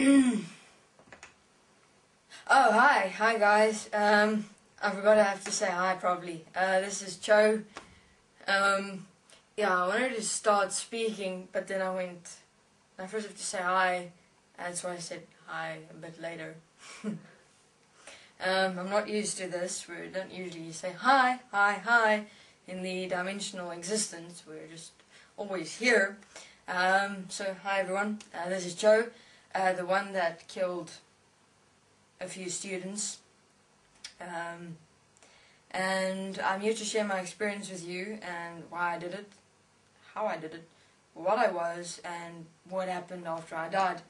Oh, hi guys. I forgot I have to say hi probably. This is Cho. Yeah, I wanted to start speaking, but then I first have to say hi, and so I said hi a bit later. I'm not used to this. We don't usually say hi in the dimensional existence. We're just always here. So hi everyone, this is Cho, the one that killed a few students, and I'm here to share my experience with you and why I did it, how I did it, what I was, and what happened after I died.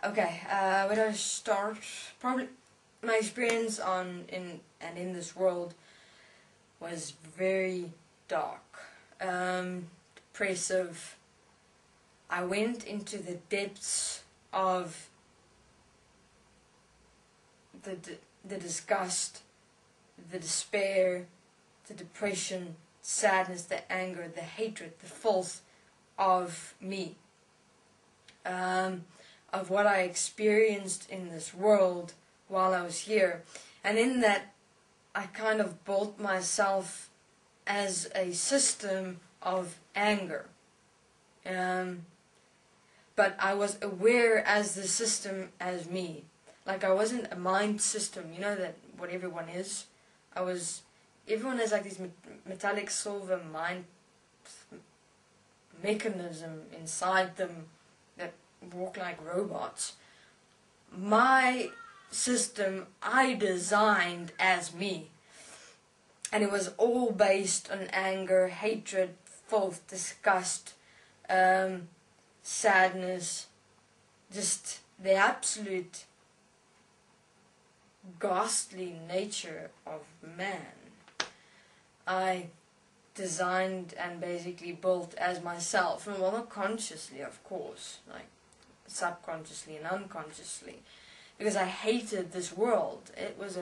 Okay, where do I start? Probably my experience in this world was very dark, depressive. I went into the depths of the disgust, the despair, the depression, sadness, the anger, the hatred, the filth of me, of what I experienced in this world while I was here. And in that, I kind of built myself as a system of anger. But I was aware as the system as me. Like I wasn't a mind system, you know that what everyone is. Everyone has like this metallic silver mind mechanism inside them that walk like robots. My system I designed as me. And it was all based on anger, hatred, filth, disgust, sadness, just the absolute ghastly nature of man. I designed and basically built as myself, well, not consciously, of course, like subconsciously and unconsciously, because I hated this world. It was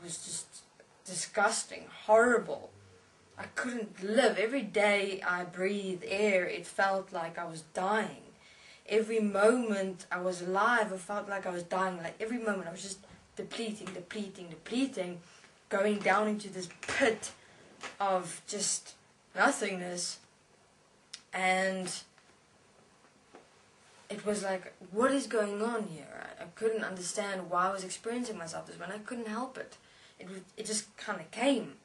just disgusting, horrible. I couldn't live. Every day I breathed air, it felt like I was dying. Every moment I was alive, I felt like I was dying. Like every moment I was just depleting, going down into this pit of just nothingness. And it was like, what is going on here? I couldn't understand why I was experiencing myself this way, and I couldn't help it. It just kind of came.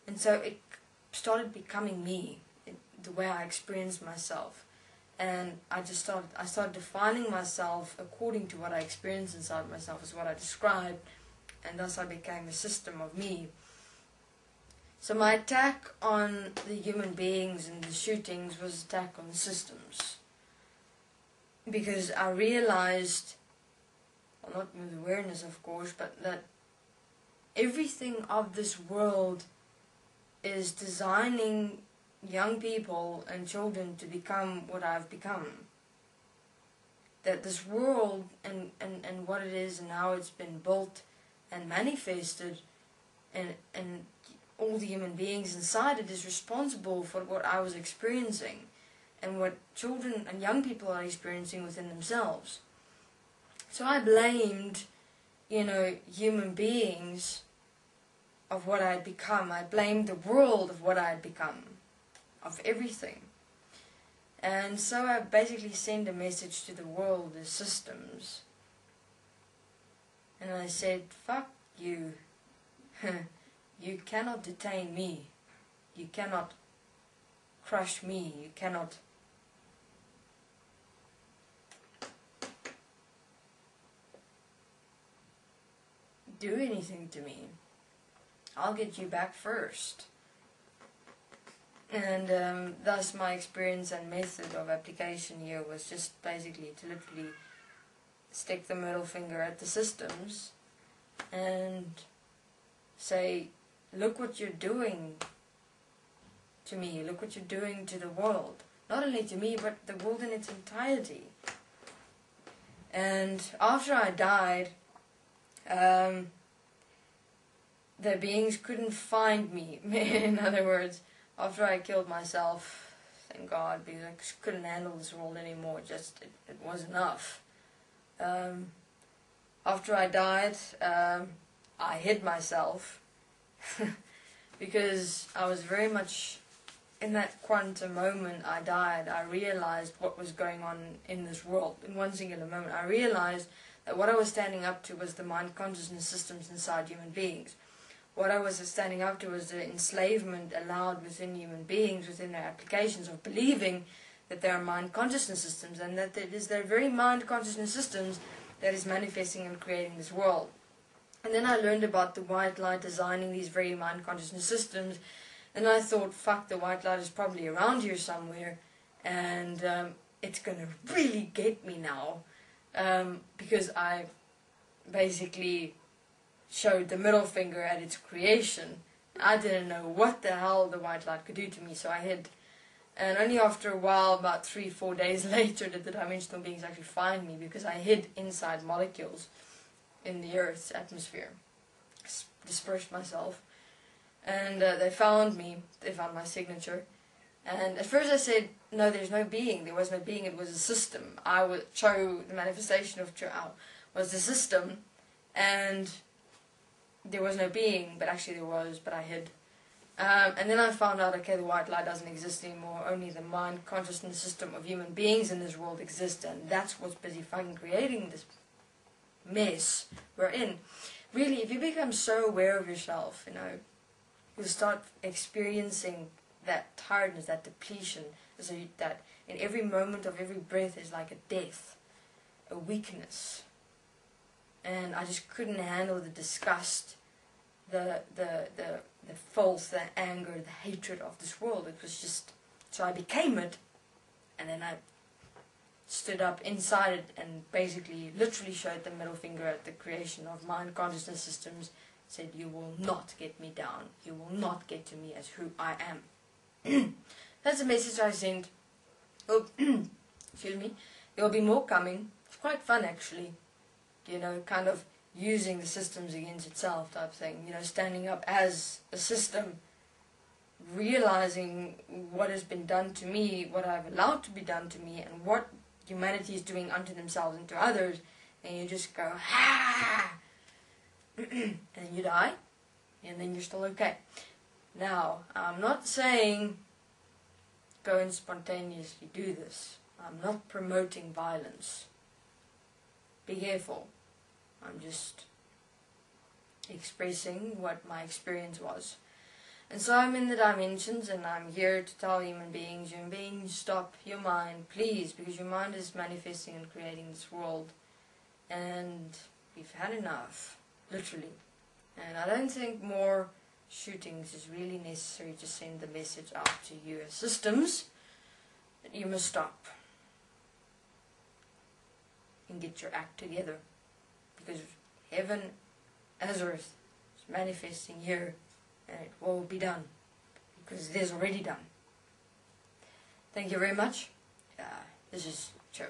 And so it started becoming me, the way I experienced myself. And I started defining myself according to what I experienced inside myself, is what I described, and thus I became a system of me. So my attack on the human beings and the shootings was an attack on the systems. Because I realized, well, not with awareness of course, but that everything of this world is designing young people and children to become what I've become. That this world and what it is and how it's been built and manifested and all the human beings inside it is responsible for what I was experiencing and what children and young people are experiencing within themselves. So I blamed, human beings of what I had become. I blamed the world of what I had become, of everything. And so I basically sent a message to the world, the systems. And I said, fuck you. You cannot detain me. You cannot crush me. You cannot do anything to me. I'll get you back first. And thus my experience and method of application here was just basically to literally stick the middle finger at the systems and say, look what you're doing to me, look what you're doing to the world. Not only to me, but the world in its entirety. And after I died, the beings couldn't find me. In other words, after I killed myself, thank God, because I couldn't handle this world anymore. It was enough. After I died, I hid myself because I was very much in that quantum moment. I died. I realized what was going on in this world. In one singular moment, I realized that what I was standing up to was the mind consciousness systems inside human beings. What I was standing up to was the enslavement allowed within human beings, within their applications of believing that there are mind consciousness systems, and that it is their very mind consciousness systems that is manifesting and creating this world. And then I learned about the white light designing these very mind consciousness systems, and I thought, fuck, the white light is probably around here somewhere, and it's going to really get me now, because I basically showed the middle finger at its creation. I didn't know what the hell the white light could do to me, so I hid. And only after a while, about 3-4 days later, did the dimensional beings actually find me, because I hid inside molecules in the Earth's atmosphere. Dispersed myself. And they found me. They found my signature. And at first I said, no, there's no being. There was no being. It was a system. Cho, the manifestation of Cho, was the system. And there was no being, but actually there was, but I hid. And then I found out, okay, the white light doesn't exist anymore. Only the mind consciousness system of human beings in this world exists, and that's what's busy fucking creating this mess we're in. Really, if you become so aware of yourself, you'll start experiencing that tiredness, that depletion, so that in every moment of every breath is like a death, a weakness. And I just couldn't handle the disgust, the filth, the anger, the hatred of this world. It was just, so I became it, and then I stood up inside it and basically literally showed the middle finger at the creation of mind consciousness systems, said, you will not get me down, you will not get to me as who I am. That's the message I sent. Oh, excuse me. There will be more coming. It's quite fun actually, kind of using the systems against itself type thing, standing up as a system, realizing what has been done to me, what I've allowed to be done to me, and what humanity is doing unto themselves and to others, and you just go, ha! And you die, and then you're still okay. Now, I'm not saying go and spontaneously do this. I'm not promoting violence. Be careful. I'm just expressing what my experience was. And so I'm in the dimensions, and I'm here to tell human beings, stop your mind, please, because your mind is manifesting and creating this world. And we've had enough, literally. And I don't think more shootings is really necessary to send the message out to you as systems that you must stop and get your act together. Because heaven as earth is manifesting here, and it will be done, because it is already done. Thank you very much. This is Cho.